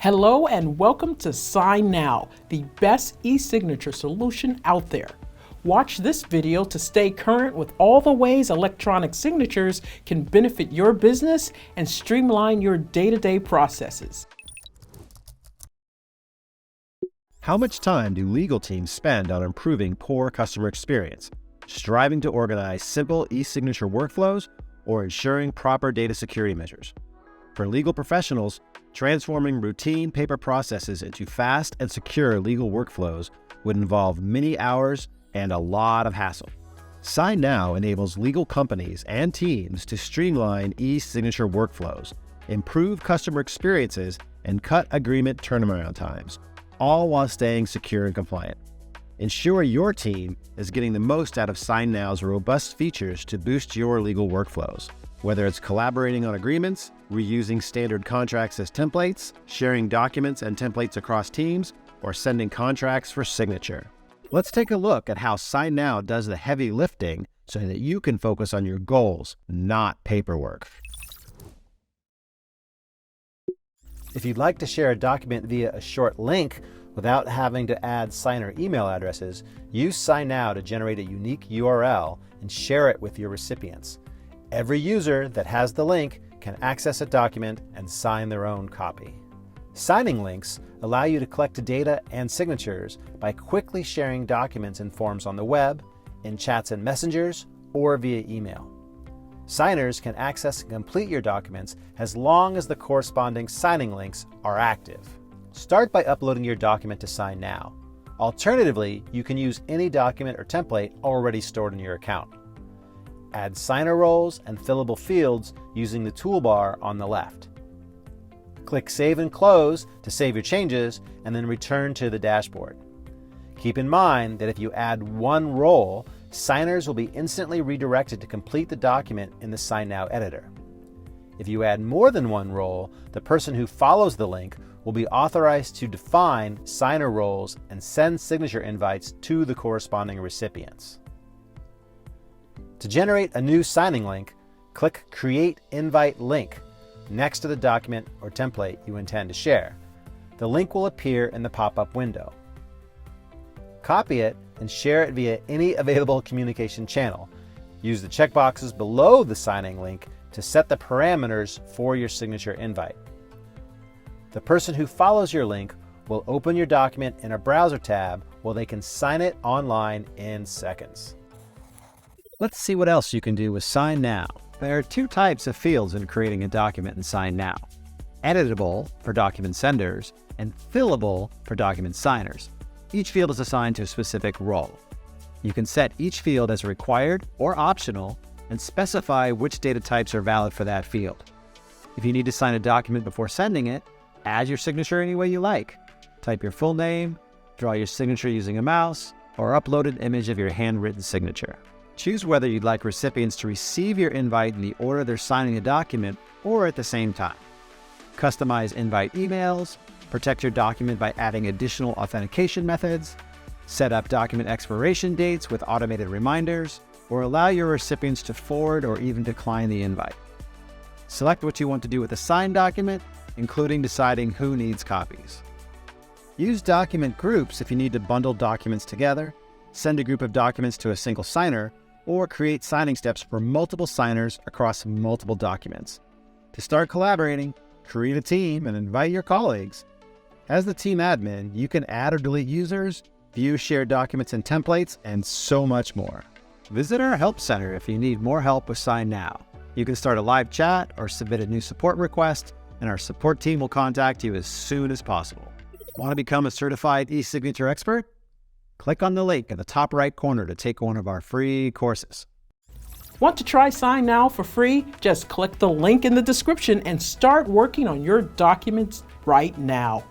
Hello and welcome to signNow, the best e-signature solution out there. Watch this video to stay current with all the ways electronic signatures can benefit your business and streamline your day-to-day processes. How much time do legal teams spend on improving core customer experience, striving to organize simple e-signature workflows, or ensuring proper data security measures? For legal professionals, transforming routine paper processes into fast and secure legal workflows would involve many hours and a lot of hassle. signNow enables legal companies and teams to streamline e-signature workflows, improve customer experiences, and cut agreement turnaround times, all while staying secure and compliant. Ensure your team is getting the most out of signNow's robust features to boost your legal workflows. Whether it's collaborating on agreements, reusing standard contracts as templates, sharing documents and templates across teams, or sending contracts for signature. Let's take a look at how signNow does the heavy lifting so that you can focus on your goals, not paperwork. If you'd like to share a document via a short link without having to add signer email addresses, use signNow to generate a unique URL and share it with your recipients. Every user that has the link can access a document and sign their own copy. Signing links allow you to collect data and signatures by quickly sharing documents and forms on the web, in chats and messengers, or via email. Signers can access and complete your documents as long as the corresponding signing links are active. Start by uploading your document to signNow. Alternatively, you can use any document or template already stored in your account. Add signer roles and fillable fields using the toolbar on the left. Click Save and Close to save your changes and then return to the dashboard. Keep in mind that if you add one role, signers will be instantly redirected to complete the document in the signNow editor. If you add more than one role, the person who follows the link will be authorized to define signer roles and send signature invites to the corresponding recipients. To generate a new signing link, click Create Invite Link next to the document or template you intend to share. The link will appear in the pop-up window. Copy it and share it via any available communication channel. Use the checkboxes below the signing link to set the parameters for your signature invite. The person who follows your link will open your document in a browser tab where they can sign it online in seconds. Let's see what else you can do with signNow. There are two types of fields in creating a document in signNow: editable for document senders and fillable for document signers. Each field is assigned to a specific role. You can set each field as required or optional and specify which data types are valid for that field. If you need to sign a document before sending it, add your signature any way you like. Type your full name, draw your signature using a mouse, or upload an image of your handwritten signature. Choose whether you'd like recipients to receive your invite in the order they're signing the document or at the same time. Customize invite emails, protect your document by adding additional authentication methods, set up document expiration dates with automated reminders, or allow your recipients to forward or even decline the invite. Select what you want to do with the signed document, including deciding who needs copies. Use document groups if you need to bundle documents together, send a group of documents to a single signer, or create signing steps for multiple signers across multiple documents. To start collaborating, create a team and invite your colleagues. As the team admin, you can add or delete users, view shared documents and templates, and so much more. Visit our Help Center if you need more help with signNow. You can start a live chat or submit a new support request, and our support team will contact you as soon as possible. Want to become a certified e-signature expert? Click on the link in the top right corner to take one of our free courses. Want to try signNow for free? Just click the link in the description and start working on your documents right now.